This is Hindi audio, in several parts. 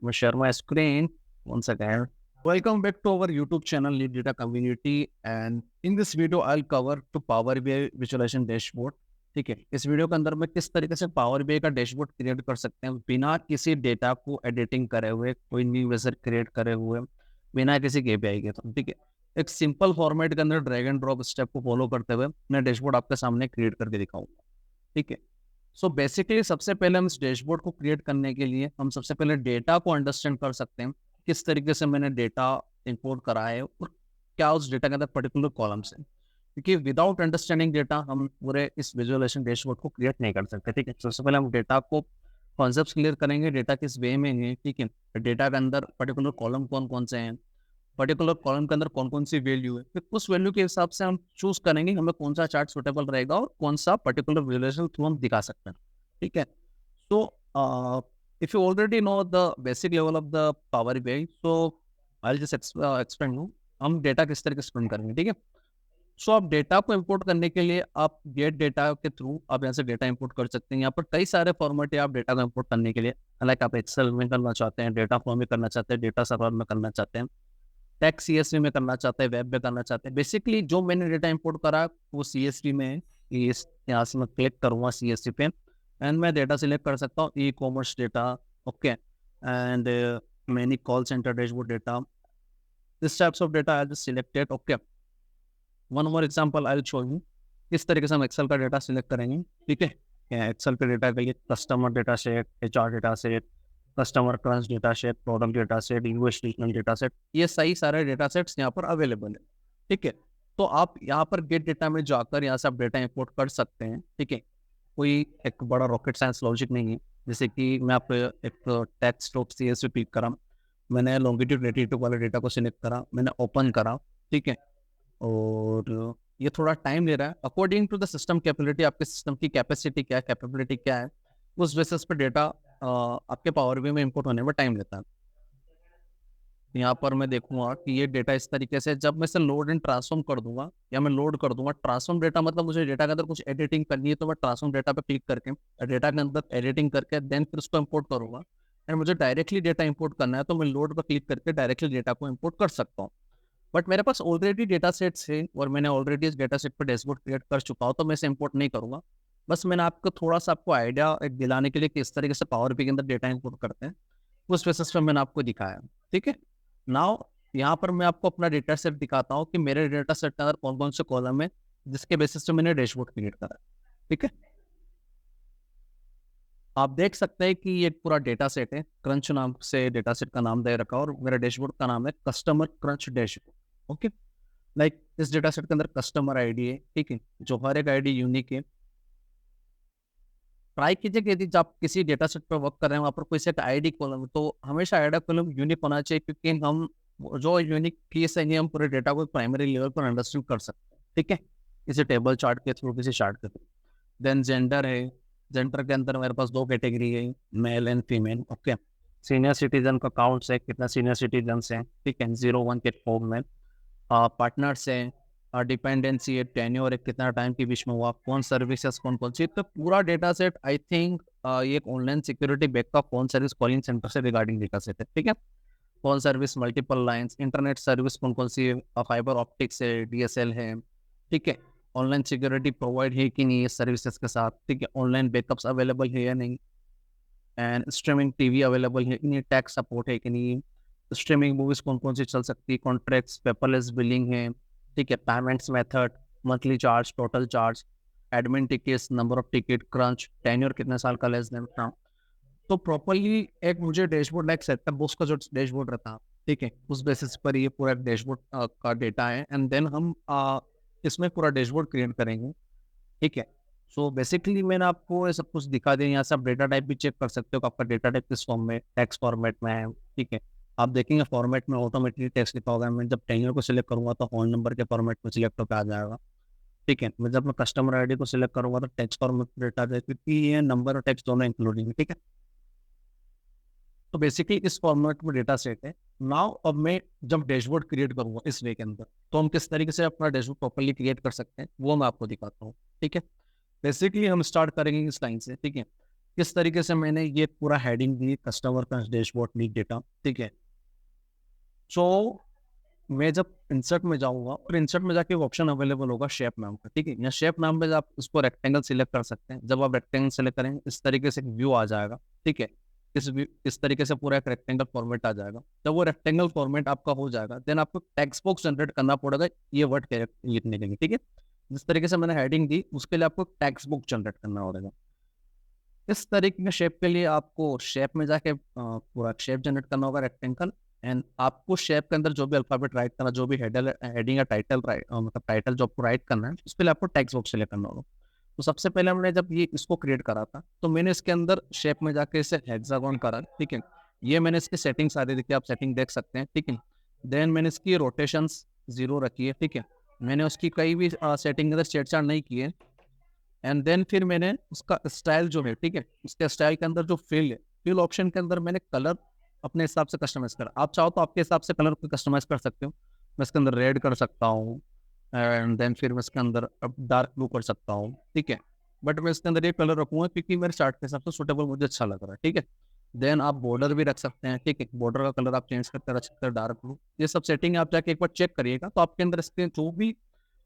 me share my screen once again. Welcome back to our YouTube channel, Lead Data Community. And in this video, I'll cover to Power BI Visualization Dashboard. ठीक है, इस वीडियो के अंदर मैं किस तरीके से पावर बीआई का डैशबोर्ड क्रिएट कर सकते हैं बिना किसी डेटा को एडिटिंग करे हुए, कोई न्यू यूजर क्रिएट करे हुए, बिना किसी केपीआई के। तो ठीक है, एक सिंपल फॉर्मेट के अंदर ड्रैग एंड ड्रॉप स्टेप को फॉलो करते हुए मैं डैशबोर्ड आपके सामने क्रिएट करके दिखाऊंगा। ठीक है, सो बेसिकली सबसे पहले हम इस डैशबोर्ड को क्रिएट करने के लिए हम सबसे पहले डेटा को अंडरस्टैंड कर सकते हैं, किस तरीके से मैंने डेटा इंपोर्ट करा है और क्या उस डेटा के अंदर पर्टिकुलर कॉलम्स है। क्योंकि विदाउट अंडरस्टैंडिंग डेटा हम पूरे इस विजुअलाइजेशन डैशबोर्ड को क्रिएट नहीं कर सकते। ठीक है, सबसे पहले हम डेटा को कॉन्सेप्ट क्लियर करेंगे, डेटा किस वे में है। ठीक है, डेटा के अंदर पर्टिकुलर कॉलम कौन कौन से हैं, पर्टिकुलर कॉलम के अंदर कौन कौन सी वैल्यू है, फिर उस वैल्यू के हिसाब से हम चूज करेंगे हमें कौन सा चार्ट सुटेबल रहेगा और कौन सा पर्टिकुलर विजुअलाइजेशन थ्रू हम दिखा सकते हैं। ठीक है, so if you already know the basic level of the power BI, so I just explain you हम डेटा किस तरीके से स्टोर करेंगे। ठीक है, सो आप डेटा को इंपोर्ट करने के लिए आप गेट डेटा के थ्रू आप यहाँ से डेटा इंपोर्ट कर सकते हैं। यहाँ पर कई सारे फॉर्मेट है आप डेटा को इंपोर्ट करने के लिए, लाइक आप एक्सेल में करना चाहते हैं, डेटा फ्लो में करना चाहते हैं, डेटा सर्वर में करना चाहते हैं, टेक्स्ट सीएसवी में करना चाहते हैं, वेब में करना चाहते हैं। बेसिकली जो मैंने डेटा इंपोर्ट करा वो सीएसवी में है। यहाँ से मैं क्लिक करूँगा सीएसवी पे एंड मैं डेटा सिलेक्ट कर सकता हूँ, e commerce data, okay, and many call centre dashboard data, this types of data I just selected. Okay, one more example I will show you किस तरीके से हम एक्सेल का डेटा सिलेक्ट करेंगे। ठीक है, एक्सेल पे डेटा के लिए customer data set, HR data set, customer crunch data set, product data set, US regional data set, ये सही सारे डेटा सेट्स यहाँ पर अवेलेबल है। ठीक है, तो आप यहाँ पर गेट डेटा में जाकर यहाँ से आप डेटा इंपोर्ट कर सकते हैं। ठीक है, कोई एक बड़ा रॉकेट साइंस लॉजिक नहीं है। जैसे कि मैं आप एक टेक्स्ट ऑफ सीएसवी पिक करा, मैंने लॉन्गिट्यूड लैटिट्यूड वाले डेटा को सिलेक्ट करा, मैंने ओपन करा। ठीक है, और ये थोड़ा टाइम ले रहा है according to the system capability, आपके सिस्टम की कैपेसिटी क्या है, कैपेबिलिटी क्या है, उस बेसिस पे डेटा आपके पावर बीआई में इंपोर्ट होने में टाइम लेता है। यहाँ पर मैं देखूंगा कि ये डेटा इस तरीके से जब मैं इसे लोड एंड ट्रांसफॉर्म कर दूंगा या मैं लोड कर दूंगा, ट्रांसफॉर्म डेटा मतलब मुझे डेटा के अंदर कुछ एडिटिंग करनी है तो मैं ट्रांसफॉर्म डेटा पे क्लिक करके डेटा के अंदर एडिटिंग करके देन फिर उसको इंपोर्ट करूंगा। एंड मुझे डायरेक्टली डेटा इंपोर्ट करना है तो मैं लोड पर क्लिक करके डायरेक्टली डेटा को इंपोर्ट कर सकता हूँ। बट मेरे पास ऑलरेडी डेटा सेट्स है और मैंने ऑलरेडी इस डेटा सेट पर डैशबोर्ड क्रिएट कर चुका हूँ, तो मैं इसे इंपोर्ट नहीं करूंगा। बस मैंने आपको थोड़ा सा आपको आइडिया दिलाने के लिए कि इस तरीके से पावर बीआई के अंदर डेटा इंपोर्ट करते हैं, उस बेसिस पे मैंने आपको दिखाया। ठीक है, नाउ यहाँ पर मैं आपको अपना डेटा सेट दिखाता हूँ कि मेरे डेटा सेट के अंदर कौन कौन से कॉलम है जिसके बेसिस पे मैंने डैशबोर्ड क्रिएट करा। ठीक है, आप देख सकते हैं कि ये पूरा डेटा सेट है, क्रंच नाम से डेटा सेट का नाम दे रखा है और मेरे डैशबोर्ड का नाम है customer crunch dashboard. Okay, like इस डेटा सेट के अंदर कस्टमर आईडी है। ठीक है, जो हर एक आईडी यूनिक है। ट्राई कीजिए कि यदि आप किसी डेटा सेट पर वर्क कर रहे हैं वहाँ पर कोई सेट आईडी कॉलम है, तो हमेशा आईडी कॉलम यूनिक होना चाहिए, क्योंकि हम जो यूनिक कीज है हम पूरे डेटा को प्राइमरी लेवल पर अंडरस्टैंड कर सकते हैं। ठीक है, किसी टेबल चार्ट के थ्रू, किसी चार्ट के थ्रू। देन जेंडर है, जेंडर के अंदर मेरे पास दो कैटेगरी है, male and female. Okay, senior citizen का काउंट है, कितना सीनियर सिटीजन है। ठीक है, 0-1 के फॉर्म में। पार्टनर्स है, डिपेंडेंसी है, टेन्योर है, कितना टाइम के बीच में हुआ, कौन सर्विसेज कौन कौन सी। तो पूरा डेटा सेट आई थिंक ये एक online security backup phone service calling centre से रिगार्डिंग डेटा सेट है। ठीक है, phone service, multiple lines, internet service कौन कौन सी है, फाइबर ऑप्टिक्स है, डीएसएल है। ठीक है, ऑनलाइन सिक्योरिटी प्रोवाइड है कि नहीं इस सर्विसेज के साथ। ठीक है, ऑनलाइन बैकअप्स अवेलेबल है या नहीं, एंड स्ट्रीमिंग टीवी अवेलेबल है कि नहीं, टैक्स सपोर्ट है कि नहीं, स्ट्रीमिंग मूवीज कौन कौन सी चल सकती है, कॉन्ट्रैक्ट्स, पेपरलेस बिलिंग है। ठीक है, payments method, monthly charge, total charge, admin tickets, number of ticket, crunch, tenure कितने साल का, लेस देन उतना। तो प्रॉपरली एक मुझे डैशबोर्ड लाइक सेटअप बॉक्स का जो डैशबोर्ड रहता है, ठीक है, उस बेसिस पर ये पूरा डैशबोर्ड का डेटा है एंड देन हम इसमें पूरा डैशबोर्ड क्रिएट करेंगे। ठीक है, सो बेसिकली मैंने आपको ये सब कुछ दिखा दिया। यहाँ से आप डेटा टाइप भी चेक कर सकते हो कि आपका डेटा टाइप किस फॉर्म में, टेक्स्ट फॉर्मेट में है। ठीक है, आप देखेंगे फॉर्मेट में ऑटोमेटिकली टेक्स्ट लिखा होगा। मैं जब टेन्योर को सिलेक्ट करूंगा तो फोन नंबर के फॉर्मेट में सिलेक्ट होकर आ जाएगा। ठीक है, मैं जब मैं कस्टमर आईडी को सिलेक्ट करूंगा तो टेक्स्ट फॉर्मेट डेटा आ जाएगा, क्योंकि ये नंबर और टेक्स्ट दोनों इंक्लूडिंग है। ठीक है, तो बेसिकली इस फॉर्मेट में डेटा सेट है। नाउ अब मैं जब डैशबोर्ड क्रिएट करूंगा इस वे के अंदर, तो हम किस तरीके से अपना डैशबोर्ड प्रॉपर्ली क्रिएट कर सकते हैं वो मैं आपको दिखाता हूँ। ठीक है, बेसिकली हम स्टार्ट करेंगे इस लाइन से। ठीक है, किस तरीके से मैंने ये पूरा हेडिंग दी, कस्टमर का डैशबोर्ड नीड डेटा, ठीक है। सो मैं जब इंसर्ट में जाऊंगा और इंसर्ट में जाके एक ऑप्शन अवेलेबल होगा शेप नाम का, ठीक है। या शेप नाम में आप उसको रेक्टेंगल सिलेक्ट कर सकते हैं। जब आप रेक्टेंगल सिलेक्ट करेंगे इस तरीके से एक व्यू आ जाएगा, ठीक है। इस तरीके से पूरा एक रेक्टेंगल फॉर्मेट आ जाएगा। जब वो रेक्टेंगल फॉर्मेट आपका हो जाएगा देन आपको टेक्स्ट बॉक्स जनरेट करना पड़ेगा ये वर्ड लिखने के लिए, ठीक है। जिस तरीके से मैंने हेडिंग दी उसके लिए आपको टेक्स्ट बुक जनरेट करना पड़ेगा। इस तरीके के शेप के लिए आपको शेप में जाके पूरा शेप जनरेट करना होगा रेक्टेंगल। एंड आपको शेप के अंदर जो भी अल्फाबेट राइट करना, जो भी हेडिंग या टाइटल मतलब टाइटल जो आपको राइट करना है उसके लिए आपको टेक्स्ट बॉक्स सिलेक्ट करना होगा। तो सबसे पहले हमने जब ये इसको क्रिएट करा था तो मैंने इसके अंदर शेप में जाके इसे हेक्सागोन करा, ठीक है। ये मैंने इसकी सेटिंग सारी देखी, आप सेटिंग देख सकते हैं, ठीक है। देन मैंने इसकी रोटेशन 0 रखी है, ठीक है। मैंने उसकी कई भी सेटिंग के अंदर छेड़छाड़ नहीं की है। एंड देन फिर मैंने उसका स्टाइल जो है, ठीक है, उसके स्टाइल के अंदर जो फिल है, फिल ऑप्शन के अंदर मैंने कलर अपने हिसाब से कस्टमाइज करा। आप चाहो तो आपके हिसाब से कलर को कस्टमाइज कर सकते हो। मैं इसके अंदर रेड कर सकता हूँ एंड देन फिर मैं इसके अंदर डार्क ब्लू कर सकता हूँ, ठीक है। बट मैं इसके अंदर ये कलर रखूंगा क्योंकि मेरे चार्ट के हिसाब से सुटेबल मुझे अच्छा लग रहा है, ठीक है। देन आप बॉर्डर भी रख सकते हैं, ठीक है। बॉर्डर का कलर आप चेंज करते रख सकते हैं, डार्क ब्लू। ये सब सेटिंग आप जाके एक बार चेक करिएगा तो आपके अंदर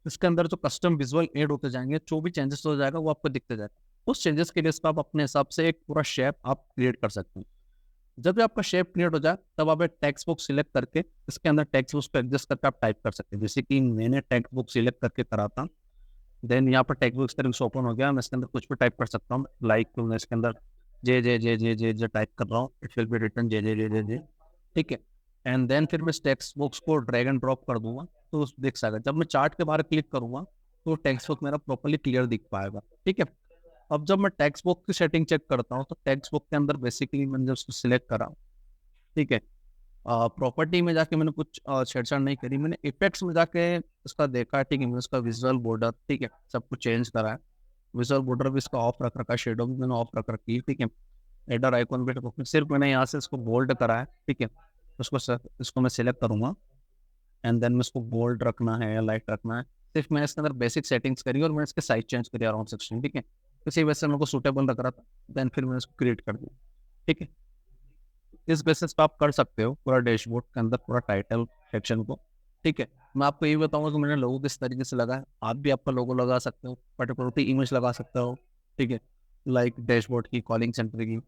इसके अंदर जो कस्टम विजुअल ऐड होते जाएंगे, जो भी चेंजेस हो जाएगा वो आपको दिखते जाएगा। उस चेंजेस के लिए आप अपने हिसाब से एक पूरा शेप आप क्रिएट कर सकते हैं। जब भी आपका शेप क्रिएट हो जाए तब आप एक टेक्स्ट बुक सिलेक्ट करके इसके अंदर टेक्स्ट बुक पे एडजस्ट करके आप टाइप कर सकते हैं। जैसे कि मैंने टेक्स्ट बुक सिलेक्ट करके करा था, देन यहाँ पर टेक्स्ट बुक इस तरह से ओपन हो गया। मैं इसके अंदर कुछ भी टाइप कर सकता हूँ, लाइक मैं इसके अंदर जे जे जे जे जे जे टाइप कर रहा हूँ, इट विल बी रिटर्न जे जे जे जे जे, ठीक है। एंड देन फिर मैं इस टेक्स्ट बॉक्स को ड्रैग एंड ड्रॉप कर दूंगा तो देख सकेगा। जब मैं चार्ट के बाहर क्लिक करूंगा तो टेक्स्ट बॉक्स मेरा प्रॉपर्ली क्लियर दिख पाएगा, ठीक है। अब जब मैं टेक्स्ट बॉक्स की सेटिंग चेक करता हूँ तो टेक्स्ट बॉक्स के अंदर बेसिकली मैंने जब उसको सिलेक्ट करा, ठीक है, प्रॉपर्टी में जाके मैंने कुछ छेड़छाड़ नहीं करी। मैंने इफेक्ट्स में जाके उसका देखा, ठीक है। मैंने उसका विजुअल बॉर्डर, ठीक है, सब कुछ चेंज करा है। विजुअल बॉर्डर भी इसका ऑफ रख रखा है, शेडो भी मैंने ऑफ रख रखी है, ठीक है। एडर आइकॉन भी सिर्फ मैंने यहाँ से इसको बोल्ड करा है, ठीक है। इसको मैं सिलेक्ट करूंगा एंड देन मैं इसको बोल्ड रखना है या लाइट रखना है। सिर्फ मैंने इसके अंदर बेसिक सेटिंग्स करी और मैंने इसके साइज चेंज करी अराउंड 16, ठीक है। इसी वजह से मेरे को सूटेबल लग रहा था, देन फिर मैंने इसको क्रिएट कर दिया, ठीक है। इस बेसिस पे आप कर सकते हो पूरा डैशबोर्ड के अंदर पूरा टाइटल सेक्शन को, ठीक है। मैं आपको ये बताऊंगा कि मैंने लोगो किस तरीके से लगाया। आप भी आपका लोगो लगा सकते हो, पर्टिकुलरली इमेज लगा सकते हो, ठीक है, लाइक डैशबोर्ड की, कॉलिंग सेंटर की।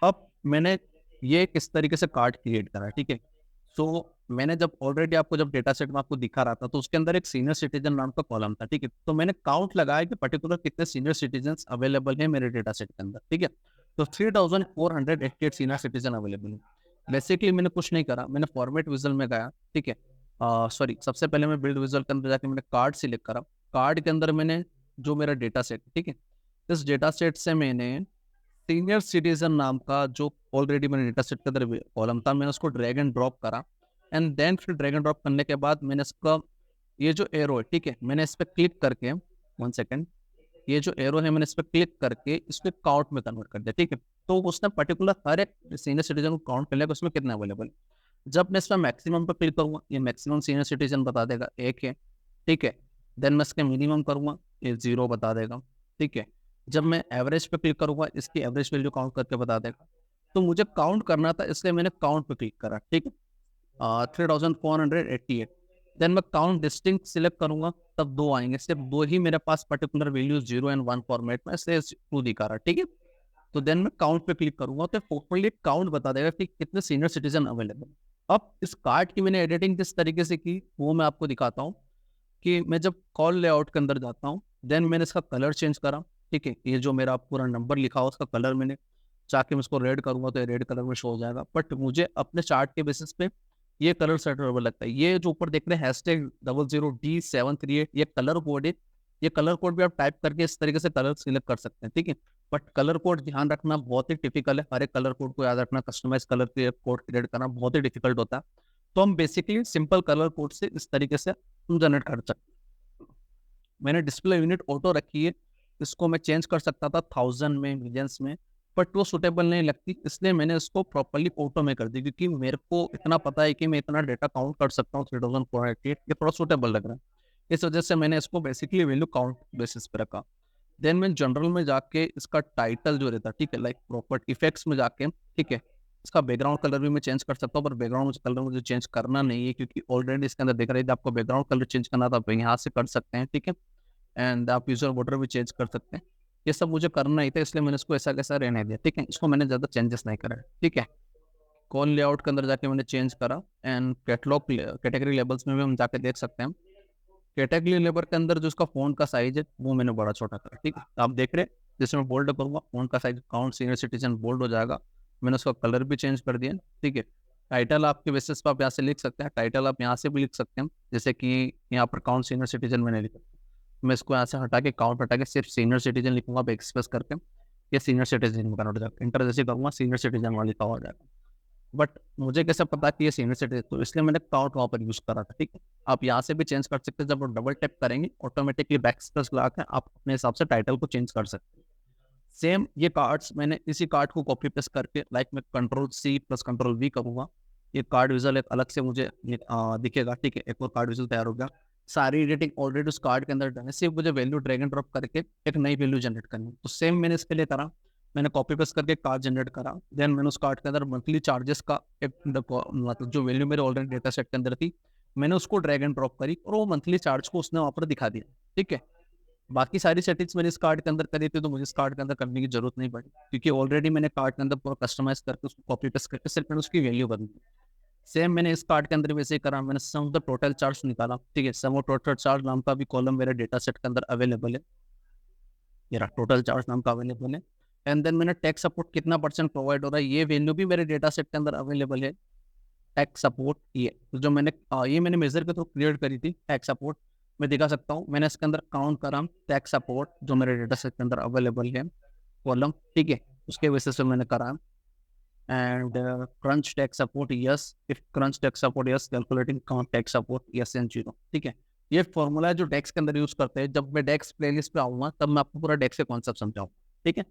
अब मैंने ये किस तरीके से कार्ड क्रिएट करा, ठीक है। सो मैंने जब ऑलरेडी आपको जब डेटा सेट में आपको दिखा रहा था तो उसके अंदर एक सीनियर सिटीजन नाम का कॉलम था, ठीक है। तो मैंने काउंट लगाया कि पर्टिकुलर कितने सीनियर सिटीजन अवेलेबल है मेरे डेटा सेट के अंदर, ठीक है। तो 3488 सीनियर सिटीजन अवेलेबल है। बेसिकली मैंने कुछ नहीं करा, मैंने फॉर्मेट विजुअल में गया, ठीक है। सॉरी, सबसे पहले मैं बिल्ड विजुअल के अंदर जाके मैंने कार्ड सिलेक्ट करा। कार्ड के अंदर मैंने जो मेरा डेटा सेट, ठीक है, इस डेटा सेट से मैंने सीनियर सिटीजन नाम का जो ऑलरेडी मैंने डेटा सेट के अंदर कॉलम था, मैंने उसको ड्रैग एंड ड्रॉप करा। एंड देन फिर ड्रैग एंड ड्रॉप करने के बाद मैंने इसका ये जो एरो है, ठीक है, मैंने इस पर क्लिक करके 1 सेकेंड, ये जो एरो है मैंने इस पर क्लिक करके इसको काउंट में कन्वर्ट कर दिया, ठीक है। तो उसने पर्टिकुलर हर एक सीनियर सिटीजन को काउंट कर लिया उसमें कितना अवेलेबल। जब मैं इसमें मैक्सिमम पर क्लिक करूंगा ये मैक्सिमम सीनियर सिटीजन बता देगा 1 है, ठीक है। देन मैं इसके मिनिमम करूंगा ये 0 बता देगा, ठीक है। जब मैं एवरेज पे क्लिक करूंगा इसकी एवरेज वैल्यू काउंट करके बता देगा। तो मुझे काउंट करना था इसलिए मैंने काउंट पे क्लिक करा, ठीक है, 3488। देन मैं काउंट डिस्टिंक्ट सिलेक्ट करूंगा तब 2 आएंगे, सिर्फ 2 ही मेरे पास पर्टिकुलर वैल्यू 0 एंड 1 फॉर्मेट में, इसलिए 2 दिखा रहा, ठीक है। तो देन मैं काउंट पे क्लिक करूंगा तो प्रॉपर्ली काउंट बता देगा कि कितने सीनियर सिटीजन अवेलेबल। अब इस कार्ड की मैंने एडिटिंग किस तरीके से की वो मैं आपको दिखाता हूँ। कि मैं जब कॉल लेआउट के अंदर जाता हूँ देन मैंने इसका कलर चेंज करा, ठीक है। ये जो मेरा पूरा नंबर लिखा हो उसका कलर मैंने चाहे मैं इसको रेड करूंगा तो ये रेड कलर में शो हो जाएगा। बट मुझे अपने चार्ट के बेसिस पे ये कलर सेटेबल लगता है। ये जो ऊपर देख रहे हैं #00D738 ये कलर कोड है। ये कलर कोड भी आप टाइप करके इस तरीके से कलर सिलेक्ट कर सकते हैं, ठीक है। बट कलर कोड ध्यान रखना बहुत ही टिपिकल है, हर एक कलर कोड को याद रखना, कस्टमाइज कलर के कोड क्रिएट करना बहुत ही डिफिकल्ट होता है। तो हम बेसिकली सिंपल कलर कोड से इस तरीके से हम जनरेट कर सकते हैं। मैंने डिस्प्ले यूनिट ऑटो रखी है, इसको मैं चेंज कर सकता था 1000 में, मिलियंस में, बट वो सुटेबल नहीं लगती, इसलिए मैंने इसको प्रॉपर्ली ऑटो में कर दी क्योंकि मेरे को इतना पता है कि मैं इतना डेटा काउंट कर सकता हूँ 3488, ये थोड़ा सुटेबल लग रहा है। इस वजह से मैंने इसको बेसिकली वैल्यू काउंट बेसिस पे रखा। देन मैं जनरल में जाके इसका टाइटल जो रहता है, ठीक है, लाइक प्रॉपर्टी इफेक्ट्स में जाके, ठीक है, इसका बैकग्राउंड कलर भी मैं चेंज कर सकता हूँ, पर बैकग्राउंड कलर मुझे चेंज करना नहीं है, क्योंकि ऑलरेडी इसके अंदर देख रहे थे आपको बैकग्राउंड कलर चेंज करना था, आप यहाँ से कर सकते हैं, ठीक है। एंड आप यूजर बॉर्डर भी चेंज कर सकते हैं। ये सब मुझे करना ही था, इसलिए मैंने इसको ऐसा कैसा रहने दिया, ठीक है। इसको मैंने ज़्यादा चेंजेस नहीं करा, ठीक है। कॉल लेआउट के अंदर जाके मैंने चेंज करा। एंड कैटलॉग कैटेगरी लेबल्स में भी हम जाके देख सकते हैं। कैटेगरी लेबर के अंदर जो उसका फोन का साइज है वो मैंने बड़ा छोटा करा, ठीक है। आप देख रहे हैं, जैसे मैं बोल्ड करूंगा फोन का size count senior citizen bold हो जाएगा। मैंने उसका कलर भी चेंज कर दिया, ठीक है। टाइटल आपके बेसिस पर आप यहाँ से लिख सकते हैं, टाइटल आप यहाँ से भी लिख सकते हैं, जैसे कि यहाँ पर काउंट सीनियर सिटीजन मैंने लिखा। मैं इसको यहाँ से हटा के काउंट हटा के सिर्फ सीनियर सिटीजन लिखूंगा एक्सप्रेस करके, ये सीनियर सिटीजन में कन्वर्ट हो जाएगा। इंटर जैसे करूँगा सीनियर सिटीजन वाला लिखा हो जाएगा। बट मुझे कैसे पता कि ये सीनियर सिटीजन, तो इसलिए मैंने काउंट वहाँ पर यूज करा था, ठीक है। आप यहाँ से भी चेंज कर सकते हैं, जब आप डबल टैप करेंगे ऑटोमेटिकली बैक स्पेस लगा के आप अपने हिसाब से टाइटल को चेंज कर सकते हैं। सेम ये कार्ड्स मैंने इसी कार्ड को कॉपी पेस्ट करके, लाइक मैं कंट्रोल-C प्लस कंट्रोल-V करूंगा, ये कार्ड विजुअल एक अलग से मुझे दिखेगा, ठीक है। एक और कार्ड विजुअल तैयार हो गया। सारी एडिटिंग ऑलरेडी उस कार्ड के अंदर डन है, सिर्फ मुझे वैल्यू ड्रैग एंड ड्रॉप करके एक नई वैल्यू जनरेट करनी है। तो सेम मैंने इसके लिए करा, मैंने कॉपी पेस्ट करके कार्ड जनरेट करा। देन मैंने उस कार्ड के अंदर मंथली चार्जेस का एक मतलब जो वैल्यू मेरे ऑलरेडी डेटा सेट के अंदर थी, मैंने उसको ड्रैग एंड ड्रॉप करी और वो मंथली चार्ज को उसने वहाँ पर दिखा दिया, ठीक है। बाकी सारी सेटिंग्स मैंने इस कार्ड के अंदर करी थी, तो मुझे इस कार्ड के अंदर करने की जरूरत नहीं पड़ी, क्योंकि ऑलरेडी मैंने कार्ड के अंदर पूरा कस्टमाइज करके उसको कॉपी पेस्ट करके सिर्फ मैंने उसकी वैल्यू बदली। सेम मैंने इस कार्ड के अंदर वैसे ही करा, मैंने सम ऑफ द टोटल चार्ज निकाला, ठीक है। सम ऑफ टोटल चार्ज नाम का भी कॉलम मेरे डेटा सेट के अंदर अवेलेबल है, मेरा टोटल चार्ज नाम का अवेलेबल है। एंड देन मैंने टैक्स सपोर्ट कितना परसेंट प्रोवाइड हो रहा है, ये वैल्यू भी मेरे डेटा सेट के अंदर अवेलेबल है। टैक्स सपोर्ट ये जो मैंने ये मैंने मेजर के थ्रू क्रिएट करी थी, टैक्स सपोर्ट मैं दिखा सकता हूँ। मैंने इसके अंदर काउंट करा टैक्स सपोर्ट जो मेरे डेटा सेट के अंदर अवेलेबल है कॉलम, ठीक है, उसके बेसिस पे मैंने करा। And crunch tax support yes, if crunch tax support yes, calculating count tax support yes and 0, ठीक है। ये फॉर्मूला है जो डेक्स के अंदर यूज करते हैं। जब मैं डेक्स प्लेलिस्ट पे आऊंगा तब मैं आपको पूरा डेक्स के कॉन्सेप्ट समझाऊँ, ठीक है।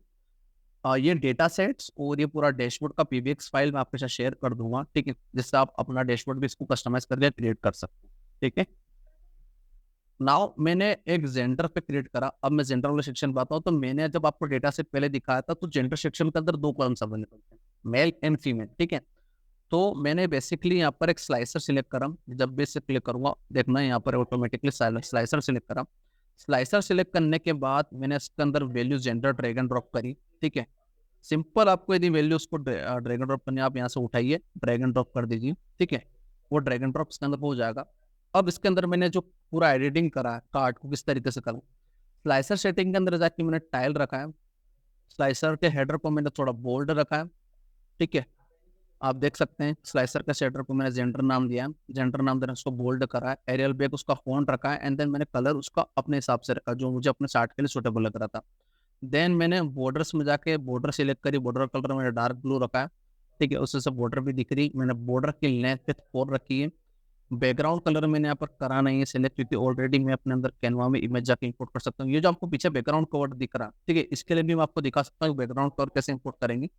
ये डेटा सेट्स और ये पूरा डैशबोर्ड का पीबीएक्स फाइल मैं आपके साथ शेयर कर दूंगा, ठीक है, जिससे आप अपना डैशबोर्ड भी इसको कस्टमाइज करके क्रिएट कर सकते हैं, ठीक है। नाउ मैंने एक जेंडर पे क्रिएट करा। अब मैं जेंडर वाले सेक्शन पे आता हूँ। तो मैंने जब आपको डेटा सेट पहले दिखाया था, तो जेंडर सेक्शन के अंदर दो कॉलम्स अवेलेबल थे, मेल एंड फीमेल, ठीक है। तो मैंने बेसिकली यहाँ पर एक स्लाइसर सिलेक्ट करा। जब भी इसे क्लिक करूंगा देखना यहाँ पर ऑटोमेटिकली स्लाइसर सिलेक्ट करा। स्लाइसर सिलेक्ट करने के बाद मैंने इसके अंदर value gender drag and drop करी, ठीक है। सिंपल आपको यदि वैल्यू उसको ड्रैग एंड ड्रॉप करनी है, आप यहाँ से उठाइए, ड्रैग एंड ड्रॉप कर दीजिए, ठीक है। वो ड्रैग एंड ड्रॉप इसके अंदर हो जाएगा। अब इसके अंदर मैंने जो पूरा एडिटिंग करा है कार्ड को किस तरीके से करूँ, स्लाइसर सेटिंग के अंदर जाके मैंने टाइल रखा है। स्लाइसर के हेडर को मैंने थोड़ा बोल्ड रखा है, ठीक है। आप देख सकते हैं स्लाइसर का शेडर को मैंने जेंडर नाम दिया है, जेंडर नाम देना उसको बोल्ड करा है। एरियल बैक उसका फॉन्ट रखा है। एंड देन मैंने कलर उसका अपने हिसाब से रखा जो मुझे अपने चार्ट के लिए सूटेबल लग रहा था। देन मैंने बॉर्डर्स में जाके बॉर्डर सिलेक्ट करी, बॉर्डर कलर मैंने डार्क ब्लू रखा है, ठीक है, उससे सब बॉर्डर भी दिख रही। मैंने बॉर्डर की लेंथ पे 4 रखी है। बैकग्राउंड कलर मैंने यहाँ पर करा नहीं है सिलेक्ट, क्योंकि ऑलरेडी मैं अपने अंदर कैनवा में इमेज जाके इंपोर्ट कर सकता हूँ। ये जो आपको पीछे बैकग्राउंड कवर दिख रहा है, ठीक है, इसके लिए भी मैं आपको दिखा सकता हूँ बैकग्राउंड कवर कैसे इंपोर्ट करेंगे,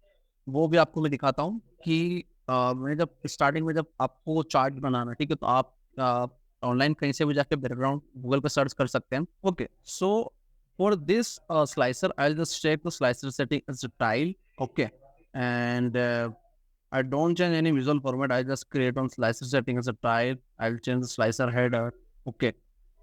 वो भी आपको मैं दिखाता हूँ। कि मैं जब स्टार्टिंग में जब आपको चार्ट बनाना, ठीक है, तो आप ऑनलाइन कहीं से भी जाके बैकग्राउंड गूगल पे सर्च कर सकते हैं। Okay, so for this slicer I will just check the slicer setting as a tile, okay, and I don't change any visual format. I just create on slicer setting as a tile. I'll change the slicer header. Okay.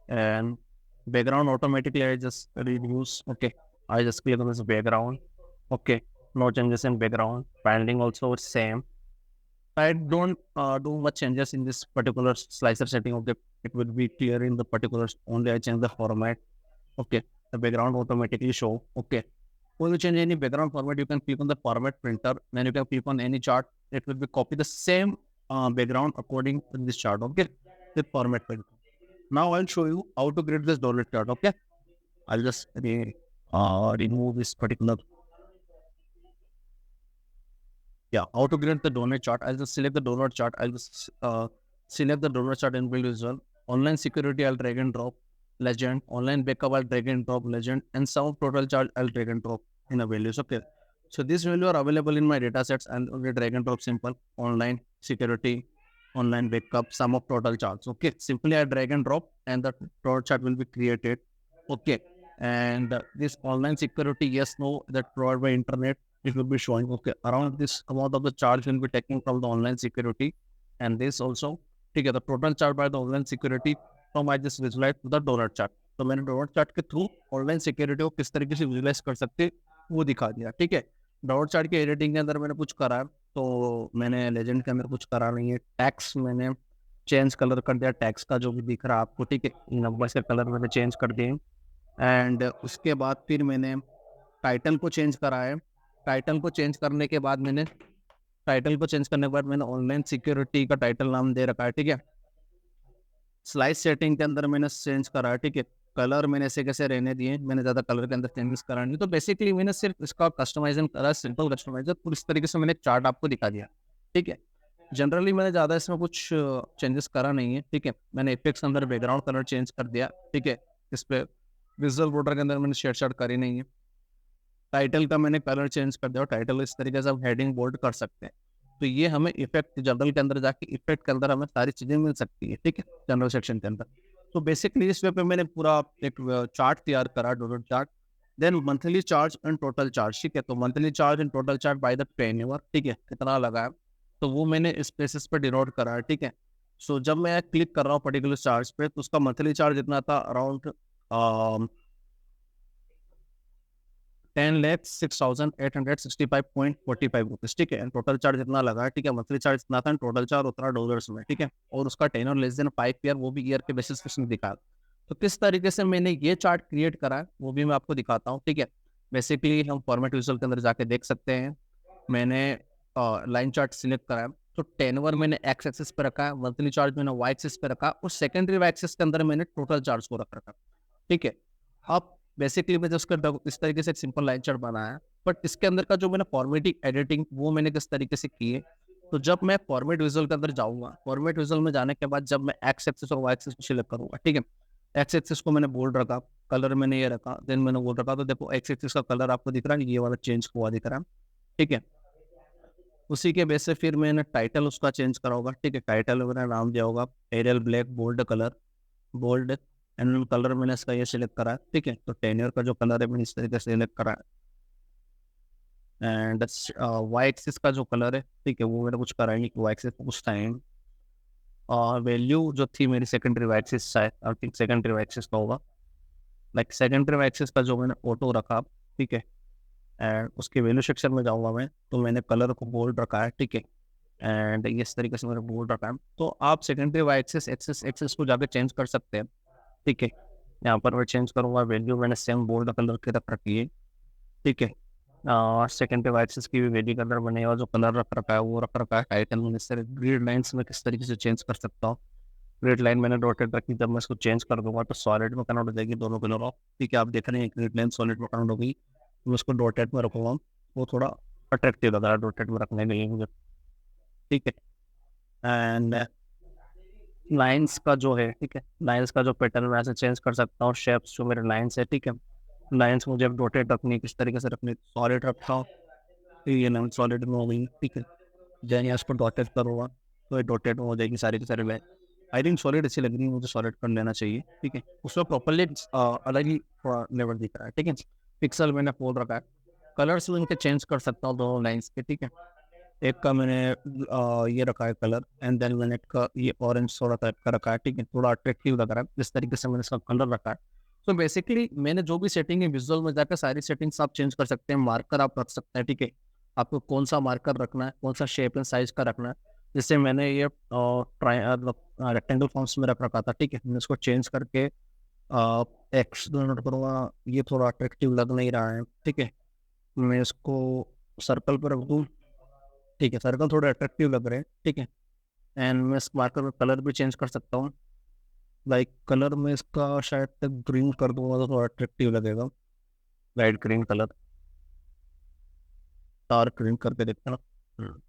And background automatically I just reduce. Okay. I just click on this background. Okay. No changes in background. Padding also same. I don't do much changes in this particular slicer setting. Okay. It will be clear in the particulars. Only I change the format. Okay. The background automatically show. Okay. When you change any background format, you can click on the format printer. Then you can click on any chart. It will be copy the same background according to this chart. Okay, the format printer. Now I'll show you how to create this donut chart. Okay, I'll just remove this particular. Yeah, how to create the donut chart. I'll just select the donut chart. I'll just select the donut chart and build visual. Online security, I'll drag and drop. Legend. Online backup, I'll drag and drop legend. And sum of total chart, I'll drag and drop in a values. Okay. So these values are available in my data sets and only drag and drop simple. Online security, online backup, sum of total charts. Okay. Simply I drag and drop and the total chart will be created. Okay. and this online security, yes, no, that provided by internet, it will be showing, okay, around this amount of the charge will be taken from the online security, and this also, ठीक है, the total charge by the online security from I just visualize to the donut chart. तो मैंने डोनट चार्ट के थ्रू ऑनलाइन सिक्योरिटी को किस तरीके से विजुलाइज कर सकते वो दिखा दिया, ठीक है। डोनट चार्ट के एडिटिंग के अंदर मैंने कुछ करा, तो मैंने लेजेंड के अंदर कुछ करा नहीं है। टैक्स मैंने चेंज कलर कर दिया, टैक्स का जो भी दिख रहा है आपको, ठीक है, नंबर के कलर मैंने चेंज कर दिए। एंड उसके बाद फिर मैंने टाइटल को चेंज करा है। टाइटल को चेंज करने के बाद मैंने ऑनलाइन सिक्योरिटी का टाइटल नाम दे रखा है, ठीक है। स्लाइस सेटिंग के अंदर मैंने चेंज करा है, ठीक है। कलर मैंने ऐसे कैसे रहने दिए, मैंने ज़्यादा कलर के अंदर चेंजेस करा नहीं। तो बेसिकली मैंने सिर्फ इसका कस्टमाइजन करा, सिंपल कस्टमाइजर, और इस तरीके से मैंने चार्ट आपको दिखा दिया, ठीक है। जनरली मैंने ज़्यादा इसमें कुछ चेंजेस करा नहीं है, ठीक है। मैंने इफेक्ट्स के अंदर बैकग्राउंड कलर चेंज कर दिया, ठीक है। इस पर विजुअल बॉर्डर के अंदर मैंने शेड करी नहीं है। टाइटल का मैंने कलर चेंज कर दिया, और टाइटल इस तरीके से हम हेडिंग बोल्ड कर सकते हैं। तो ये हमें इफेक्ट जनरल के अंदर जाके इफेक्ट के अंदर हमें सारी चीज़ें मिल सकती है, ठीक है, जनरल सेक्शन के अंदर। तो बेसिकली इस वे पे मैंने पूरा एक चार्ट तैयार करा, donut chart. Then monthly charge and total charge, ठीक है। तो monthly charge and total charge by the tenure, ठीक है, कितना लगा है, तो वो मैंने इस बेसिस पे डिनोट करा है, ठीक है। सो जब मैं क्लिक कर रहा हूँ पर्टिकुलर चार्ज पे, तो उसका मंथली चार्ज इतना था, अराउंड 10,06,865.45 रुपीज, ठीक है। टोटल चार्ज इतना लगा है, ठीक है। मंथली चार्ज इतना था, टोटल चार्ज उतना डॉलर्स में, ठीक है। और उसका टेनर लेस देन 5 ईयर, वो भी ईयर के बेसिस पे दिखा। तो किस तरीके से मैंने ये चार्ट क्रिएट करा है वो भी मैं आपको दिखाता हूँ, ठीक है। बेसिकली हम फॉर्मेट विजुअल के अंदर जाके देख सकते हैं। मैंने लाइन चार्ट सिलेक्ट करा है, तो टेनवर मैंने एक्स एक्सिस पे रखा है, मंथली चार्ज मैंने वाई एक्सिस पे रखा, और सेकेंडरी वाई एक्सिस के अंदर मैंने टोटल चार्ज को रख रखा, ठीक है। अब बेसिकली मैंने उसका इस तरीके से एक सिंपल लाइन चार्ट बनाया, बट इसके अंदर का जो मैंने फॉर्मेटिंग एडिटिंग वो मैंने किस तरीके से की है। तो जब मैं फॉर्मेट विजुअल के अंदर जाऊंगा, फॉर्मेट विजुअल में जाने के बाद जब मैं एक्स एक्सिस और वाई एक्सिस को सिलेक्ट करूंगा, ठीक है। एक्स एक्सिस को मैंने बोल्ड रखा, कलर मैंने ये रखा, देन मैंने बोल्ड रखा, तो देखो एक्स एक्सिस का कलर आपको दिख रहा है, ये वाला चेंज हुआ दिख रहा है, ठीक है। उसी के बेस से फिर मैंने टाइटल उसका चेंज करा होगा, ठीक है। टाइटल मेरा नाम दिया होगा Arial black bold colour, bold and colour मैंने इसका ये सिलेक्ट करा है, ठीक है। तो टेन्योर का जो कलर है मैंने इस तरीके से सिलेक्ट करा है। एंड वाई एक्सिस का जो कलर है, ठीक है, वो मैंने कुछ करा नहीं, वाई एक्सिस कुछ था। और वैल्यू जो थी मेरी सेकेंडरी वाई एक्सिस, शायद I think secondary Y axis का होगा, लाइक सेकेंडरी वाई एक्सिस का जो मैंने ऑटो रखा, ठीक है। एंड उसके वैल्यू सेक्शन में जाऊँगा मैं, तो मैंने कलर को बोल्ड रखा है, ठीक है। एंड इस तरीके से मैंने बोल्ड रखा है। तो आप secondary Y axis axis axis को जाके चेंज कर सकते हैं, ठीक है। यहाँ पर मैं चेंज करूँगा, वैल्यू मैंने सेम बोल्ड कलर के रख रखी है, ठीक है। सेकेंड पे वाइट की भी वैल्यू के अंदर मैंने और जो कलर रख रखा है वो रख रखा है। टाइटल में इस तरह ग्रिड लाइन्स में किस तरीके से चेंज कर सकता हूँ। ग्रिड लाइन मैंने डॉटेड रखी, जब मैं इसको चेंज कर दूंगा तो सॉलिड में कन्वर्ट हो जाएगी दोनों कलर, ठीक है। आप देख रहे हैं ग्रिड लाइन सॉलिड में कन्वर्ट हो गई, तो मैं उसको डॉटेड में रखूँगा, वो थोड़ा अट्रैक्टिव लग रहा है डॉटेड में रखने के लिए मुझे, ठीक है। एंड लाइन्स का जो है, ठीक है, लाइन्स का जो पैटर्न मैं ऐसे चेंज कर सकता हूँ। शेप्स जो मेरे लाइन्स है, ठीक है, लाइन्स मुझे अब डॉटेड रखनी, किस तरीके से रखनी, सॉलिड रखता हूँ, ये लाइन सॉलिड में हो गई, ठीक है। जैन यहाँ पर डॉटेड करूँगा तो ये डॉटेड में हो जाएगी सारी की सारी लाइन। आई थिंक सॉलिड अच्छी लग रही है, मुझे सॉलिड कर लेना चाहिए, ठीक है। उसमें प्रॉपरली अलग ही लेवल दिख रहा है, ठीक है। पिक्सल मैंने खोल रखा है, कलर्स में इनके चेंज कर सकता हूँ दोनों लाइन्स के, ठीक है। एक का मैंने ये रखा है कलर, एंड देन मैंने का ये ऑरेंज थोड़ा टाइप का रखा है, ठीक है, थोड़ा अट्रैक्टिव लग रहा है, जिस तरीके से मैंने इसका कलर रखा है। तो बेसिकली मैंने जो भी सेटिंग है विजुअल में जाकर सारी सेटिंग्स आप चेंज कर सकते हैं। मार्कर आप रख सकते हैं, ठीक है, आपको कौन सा मार्कर रखना है, कौन सा शेप एंड साइज का रखना है। जैसे मैंने ये रेक्टेंगल फॉर्म्स में रख रखा था, ठीक है, मैं इसको चेंज करके एक्स नोट करूँगा, ये थोड़ा अट्रैक्टिव लग नहीं रहा है, ठीक है। मैं इसको सर्कल पर रख दूँ, ठीक है, सर्कल थोड़े अट्रैक्टिव लग रहे हैं, ठीक है। एंड मैं इस मार्कर में कलर भी चेंज कर सकता हूँ, लाइक कलर में इसका शायद तक ग्रीन कर दूंगा तो थोड़ा अट्रैक्टिव लगेगा, light green colour, dark green करके देखते हैं ना,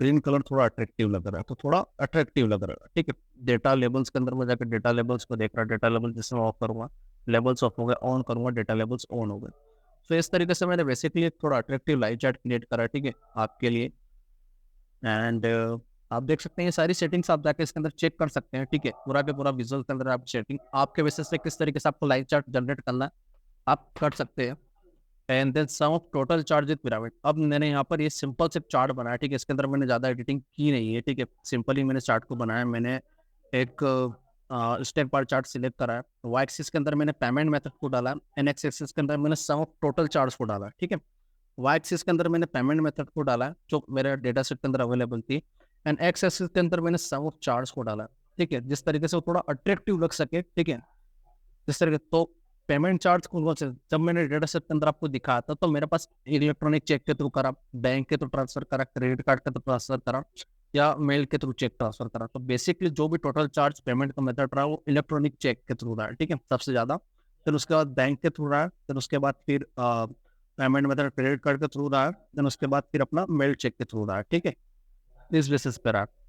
ग्रीन कलर थोड़ा अट्रैक्टिव लग रहा है, तो थोड़ा अट्रैक्टिव लग रहा है, ठीक है। डेटा लेबल्स के अंदर में जाकर डेटा लेबल्स को देख रहा है, डेटा लेबल जिसमें ऑफ करूँगा, लेबल्स ऑफ हो गए, ऑन करूँगा, डेटा लेबल्स ऑन हो गए। तो इस तरीके से मैंने बेसिकली थोड़ा अट्रैक्टिव लाइट चार्ट क्रिएट करा, ठीक है, आपके लिए। एंड आप देख सकते हैं ये सारी सेटिंग्स आप जाके इसके अंदर चेक कर सकते हैं, ठीक है। पूरा के पूरा विजुअल के अंदर आप सेटिंग आपके बेसिस पे किस तरीके से आपको लाइव चार्ट जनरेट करना है आप कर सकते हैं। And then sum of total charge with pyramid. अब मैंने यहाँ पर ये सिंपल से चार्ट बनाया, ठीक है, इसके अंदर मैंने ज़्यादा एडिटिंग की नहीं है, ठीक है, सिंपली मैंने चार्ट को बनाया। मैंने एक स्टेप बार चार्ट सिलेक्ट करा है। वाई एक्सिस के अंदर मैंने पेमेंट मेथड को डाला, एन एक्स एक्सिस के अंदर मैंने सम ऑफ टोटल चार्ज को डाला, ठीक है। वाई एक्सिस के अंदर मैंने पेमेंट मेथड को डाला जो मेरे डेटा सेट के अंदर अवेलेबल थी, एंड एक्स एक्सिस के अंदर मैंने सम ऑफ चार्ज को डाला, ठीक है, जिस तरीके से वो थोड़ा अट्रैक्टिव लग सके, ठीक है, जिस तरीके। तो पेमेंट चार्ज कौन कौन से जब मैंने डेटा सेट के अंदर आपको दिखाया था, तो मेरे पास इलेक्ट्रॉनिक चेक के थ्रू करा, बैंक के थ्रू ट्रांसफर करा, क्रेडिट कार्ड के थ्रू ट्रांसफर करा, या मेल के थ्रू चेक ट्रांसफर करा। तो बेसिकली जो भी टोटल चार्ज पेमेंट का मेथड रहा वो इलेक्ट्रॉनिक चेक के थ्रू रहा है, ठीक है, सबसे ज्यादा। फिर उसके बाद बैंक के थ्रू रहा है, फिर उसके बाद फिर पेमेंट मेथड क्रेडिट कार्ड के थ्रू रहा है, देन उसके बाद फिर अपना मेल चेक के थ्रू रहा है, ठीक है, इस बेसिस पे रहा है।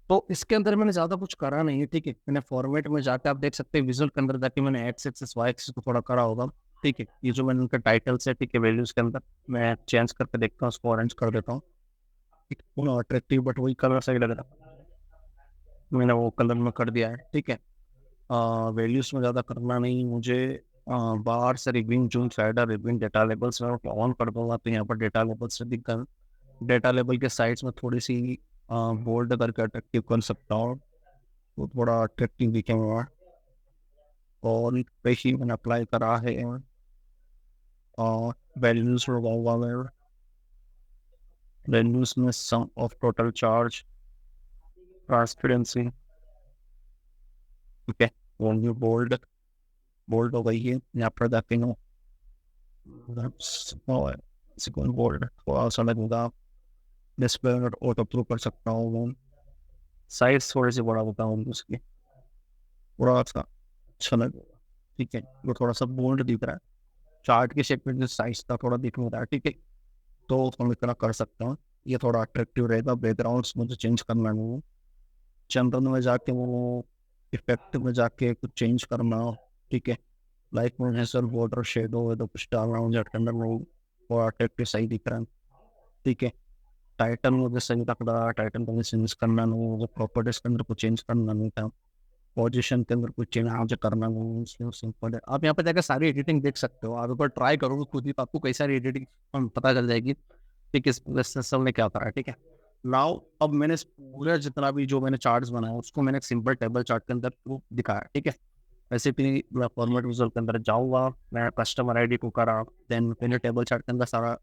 तो इसके अंदर मैंने ज्यादा कुछ करा नहीं है, ठीक है। मैंने फॉर्मेट में जाके आप देख सकते हैं, विजुअल के अंदर जाके मैंने एक्स एक्सिस वाई एक्सिस को थोड़ा करा होगा, ठीक है। ये जो मैंने उनका टाइटल्स है, ठीक है, वैल्यूज के अंदर मैं चेंज करके देखता हूँ, उसको ऑरेंज कर देता हूँ, थोड़ा अट्रैक्टिव, बट वही कलर सही लग रहा है, मैंने वो कलर में कर दिया है, ठीक है। वैल्यूज में ज़्यादा करना नहीं मुझे। बाहर से रिबिन जून साइडर रिबिन डेटा लेबल्स में ऑन कर दूंगा, तो यहाँ पर डेटा लेबल से दिक्कत, डेटा लेबल के साइड्स में थोड़ी सी बोल्ड करके अट्रैक्टिव कर सकता हूँ, तो थोड़ा अट्रैक्टिव दिखेगा। और पे ही मैंने अप्लाई करा है, और वैल्यूज लगाऊंगा मैं, वैल्यूज में सम ऑफ टोटल चार्ज, ट्रांसपेरेंसी, ठीक है, वैल्यू बोल्ड, बोल्ड हो गई है। यहाँ पर जाते हैं बोल्ड थोड़ा सा लगेगा, डिस्प्ले ऑटो थ्रू कर सकता हूँ मैं, साइज थोड़ी सी बड़ा होता हूँ उसकी, थोड़ा सा अच्छा लगेगा, ठीक है। वो थोड़ा सा बोल्ड दिख रहा है, चार्ट के शेप में जो साइज था थोड़ा दिख नहीं रहा है, ठीक है, तो हम इतना कर सकते हैं। ये थोड़ा अट्रैक्टिव रहेगा। बैकग्राउंड्स मुझे चेंज करना नहीं है, चंदन में जाके वो इफेक्ट में जाके कुछ चेंज करना, ठीक है, लाइक मुझे सर बॉर्डर शेडो है तो कुछ डाल रहा हूँ जेट के अंदर में, वो अट्रैक्टिव सही दिख रहा है, ठीक है। टाइटन मुझे सही लग रहा है, टाइटन को चेंज करना नहीं, मुझे प्रॉपर्टीज के अंदर कुछ चेंज करना नहीं था, पोजीशन के अंदर कुछ चेंज मुझे करना नहीं, इसलिए सिंपल है। आप यहाँ पे जाकर सारी एडिटिंग देख सकते हो, आप एक बार ट्राई करोगे खुद ही तो आपको कई सारी एडिटिंग पता चल जाएगी कि किस सिस्टम ने क्या करा है, ठीक है। नाउ अब मैंने पूरा जितना भी जो मैंने चार्ट्स बनाया उसको मैंने एक सिंपल टेबल चार्ट के अंदर वो दिखाया, ठीक है। बेसिकली मैं फॉर्मेट विजुअल के अंदर जाऊँगा, मैं कस्टमर आईडी को करा, देन मैंने टेबल चार्ट के अंदर सारा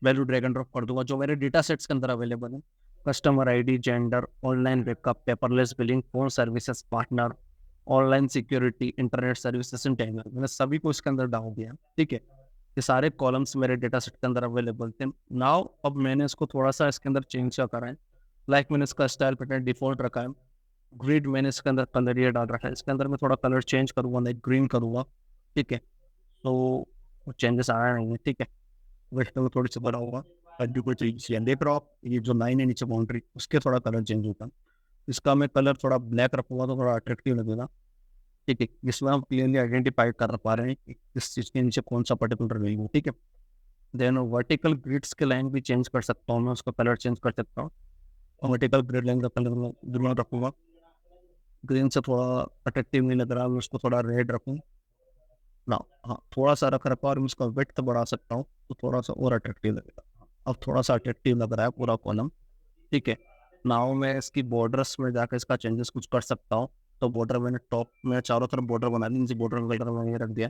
वैल्यू ड्रैग एंड ड्रॉप कर दूंगा जो मेरे डेटा सेट्स के अंदर अवेलेबल है। Customer ID, gender, online backup, paperless billing, phone services, partner, online security, internet services and timer, मैंने सभी को इसके अंदर डाल दिया, ठीक है। ये सारे कॉलम्स मेरे डेटा सेट के अंदर अवेलेबल थे। नाउ अब मैंने इसको थोड़ा सा इसके अंदर चेंज करा है, लाइक मैंने इसका स्टाइल पैटर्न डिफॉल्ट रखा है, ग्रिड मैंने इसके अंदर कलर ये डाल रखा है, इसके अंदर मैं थोड़ा कलर चेंज करूँगा, लाइक ग्रीन करूँगा, ठीक है। तो चेंजेस आया नहीं है, ठीक है, वेस्ट में थोड़ी सी बड़ा होगा, कोई चीज देख रहा हो आप, ये जो लाइन है नीचे बाउंड्री उसके थोड़ा कलर चेंज होता है, इसका मैं कलर थोड़ा ब्लैक रखूंगा तो थोड़ा अट्रैक्टिव लगेगा, ठीक है, जिसमें हम क्लियरली आइडेंटिफाई कर पा रहे हैं कि इस चीज़ के नीचे कौन सा पर्टिकुलर वैल्यू, ठीक है। देन वर्टिकल ग्रिड्स के लाइन भी चेंज कर सकता हूँ मैं, उसका कलर चेंज कर सकता हूँ, और वर्टिकल ग्रिड लाइन का कलर मैं ग्रीन रखूंगा, ग्रीन से थोड़ा अट्रैक्टिव नहीं लग रहा, मैं उसको थोड़ा रेड रखूँ ना, हाँ थोड़ा सा रख रखा, और मैं उसका विड्थ बढ़ा सकता हूँ तो थोड़ा सा और अट्रैक्टिव लगेगा। अब थोड़ा सा अट्रैक्टिव लग रहा है पूरा कॉलम, ठीक है। नाउ मैं इसकी बॉर्डर्स में जाकर इसका चेंजेस कुछ कर सकता हूँ, तो बॉर्डर मैंने टॉप में चारों तरफ बॉर्डर बना दी, नीचे बॉर्डर वगैरह मैंने रख दिया,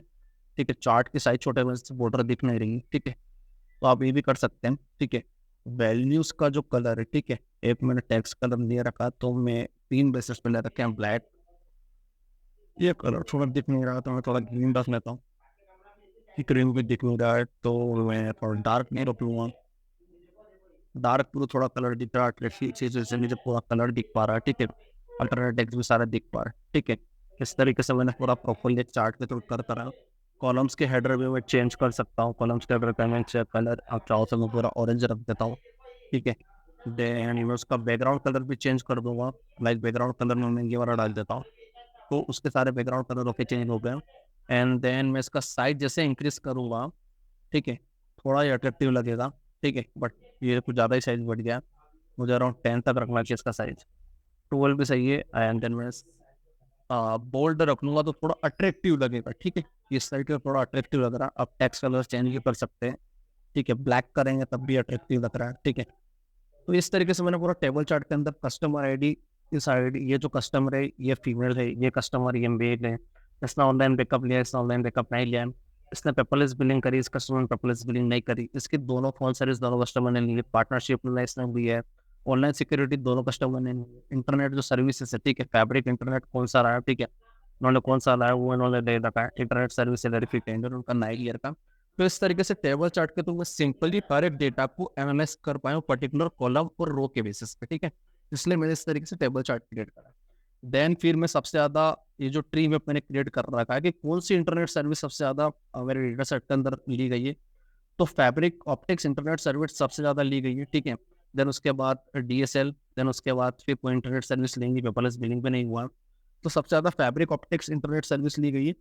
ठीक है। चार्ट की साइज छोटे में से बॉर्डर दिख नहीं रही, ठीक है, तो आप ये भी कर सकते हैं, ठीक है। वैल्यूज का जो कलर है, ठीक है, एक मैंने टेक्स्ट कलर दिया रखा, तो मैं 3 बेसिस पे ले रखे हैं, ब्लैक, ये कलर थोड़ा दिख नहीं रहा तो मैं थोड़ा ग्रीन रख लेता हूँ, ग्रीन भी दिख नहीं रहा है तो मैं थोड़ा डार्क नहीं रख लूँगा, डार्क ब्लू थोड़ा कलर दिख रहा है, चीज़ से मुझे पूरा कलर दिख पा रहा है, ठीक है, अल्टरनेट टेक्स्ट भी सारा दिख पा रहा है, ठीक है। इस तरीके से मैंने पूरा प्रॉपरली चार्ट के थ्रू कर करा। कॉलम्स के हेडर भी मैं चेंज कर सकता हूँ, कॉलम्स के हेडर का मैं कलर आप चाहो तो मैं पूरा ऑरेंज रख देता हूँ, ठीक है। देन मैं उसका बैकग्राउंड कलर भी चेंज कर दूंगा, लाइक बैकग्राउंड कलर में मैं ये वाला डाल देता हूँ, तो उसके सारे बैकग्राउंड कलर ओके चेंज हो गए। एंड देन मैं इसका साइज जैसे इंक्रीज करूँगा, ठीक है, थोड़ा ही अट्रैक्टिव लगेगा, ठीक है, बट ये कुछ ज़्यादा ही साइज बढ़ गया, मुझे अराउंड 10 तक रखना चाहिए इसका साइज, 12 भी सही है। एंड देन मैं बोल्ड रख लूंगा तो थोड़ा अट्रैक्टिव लगेगा, ठीक है। इस साइड का थोड़ा अट्रैक्टिव लग रहा है, आप टेक्स्ट कलर चेंज भी कर सकते हैं, ठीक है। ब्लैक करेंगे तब भी अट्रैक्टिव लग रहा है, ठीक है। तो इस तरीके से मैंने पूरा टेबल चार्ट के अंदर कस्टमर आईडी, इस आईडी, ये जो कस्टमर है ये फीमेल है, ये कस्टमर ये मेल है, इसने ऑनलाइन पिकअप लिया, इसने ऑनलाइन पिकअप नहीं लिया, इसने पेपरलेस बिलिंग करी, इस कस्टमर ने पेपरलेस बिलिंग नहीं करी, इसके दोनों फोन सर्विस दोनों कस्टमर ने लिए, पार्टनरशिप इसने ली है, ऑनलाइन सिक्योरिटी दोनों कस्टमर ने, इंटरनेट जो सर्विसेज है, ठीक है, फैब्रिक इंटरनेट कौन सा रहा है, ठीक है, उन्होंने कौन सा लाया वो इन्होंने दे रखा है, इंटरनेट सर्विस वेरिफिकेशन उनका 9 ईयर का। तो इस तरीके से टेबल चार्ट के तो मैं सिंपली हर एक डेटा को एनालाइज कर पाया पर्टिकुलर कॉलम और रो के बेसिस पे, ठीक है। इसलिए मैंने इस तरीके से टेबल चार्ट क्रिएट करा। देन फिर मैं सबसे ज्यादा ये जो ट्री मैप मैंने क्रिएट कर रखा है कि कौन सी इंटरनेट सर्विस सबसे ज्यादा मेरे डेटा सेट के अंदर ली गई है, तो फैब्रिक ऑप्टिक्स इंटरनेट सर्विस सबसे ज्यादा ली गई है, ठीक है। देन उसके बाद DSL, देन उसके बाद फिर कोई इंटरनेट सर्विस लेंगी, पेपरलेस बिलिंग पे नहीं हुआ, तो सबसे ज्यादा फैब्रिक ऑप्टिक्स इंटरनेट सर्विस ली गई है,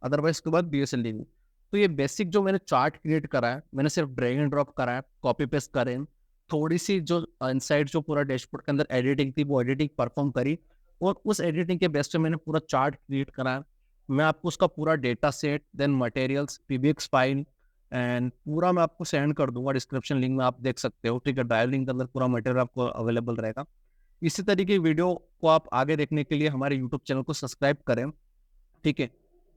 अदरवाइज उसके बाद DSL ली गई। तो ये बेसिक जो मैंने चार्ट क्रिएट करा है, मैंने सिर्फ ड्रैग एंड ड्रॉप करा है, कॉपी पेस्ट करें, थोड़ी सी जो इनसाइड जो पूरा डैशबोर्ड के अंदर एडिटिंग थी वो एडिटिंग परफॉर्म करी, और उस एडिटिंग के बेस पे मैंने पूरा चार्ट क्रिएट करा है। मैं आपको उसका पूरा data set, then materials, PBX file and पूरा मैं आपको सेंड कर दूंगा, डिस्क्रिप्शन लिंक में आप देख सकते हो, ठीक है। ड्राइव लिंक के अंदर पूरा मटेरियल आपको अवेलेबल रहेगा। इसी तरीके की वीडियो को आप आगे देखने के लिए हमारे यूट्यूब चैनल को सब्सक्राइब करें, ठीक है।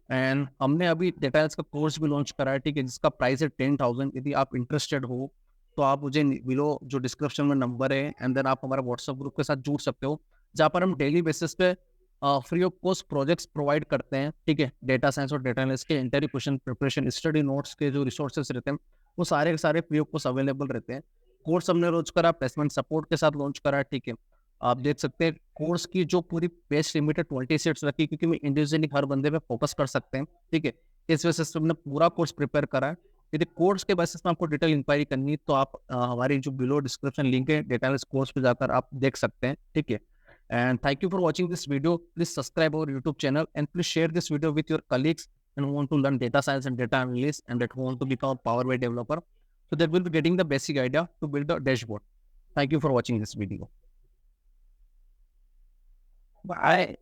एंड हमने अभी डेटा एनालिसिस का कोर्स भी लॉन्च करा है, ठीक है, जिसका प्राइस है 10,000। यदि आप इंटरेस्टेड हो तो आप मुझे बिलो जो डिस्क्रिप्शन में नंबर है, एंड देन आप हमारे व्हाट्सएप ग्रुप के साथ जुड़ सकते हो, जहाँ पर हम डेली बेसिस पे free of cost projects provide करते हैं, ठीक है। डेटा साइंस और डेटा एनालिसिस के interview question preparation, study notes के जो रिसोर्सेस रहते हैं वो सारे के सारे फ्री ऑफ कॉस्ट अवेलेबल रहते हैं। कोर्स हमने लॉन्च करा प्लेसमेंट सपोर्ट के साथ लॉन्च करा, ठीक है। आप देख सकते हैं कोर्स की जो पूरी बेस्ट लिमिट है 20 सीट्स रखी, क्योंकि मैं इंडिविजुअली हर बंदे पे फोकस कर सकते हैं, ठीक है। इस वजह से हमने पूरा कोर्स प्रिपेयर करा है। यदि कोर्स के बेसिस में आपको डिटेल इंक्वायरी करनी है तो आप हमारी जो बिलो डिस्क्रिप्शन लिंक है डेटा एनालिसिस कोर्स पे जाकर आप देख सकते हैं, ठीक है। And thank you for watching this video. Please subscribe our YouTube channel and please share this video with your colleagues and who want to learn data science and data analysis and that who want to become a Power BI developer, so that will be getting the basic idea to build a dashboard. Thank you for watching this video. Bye.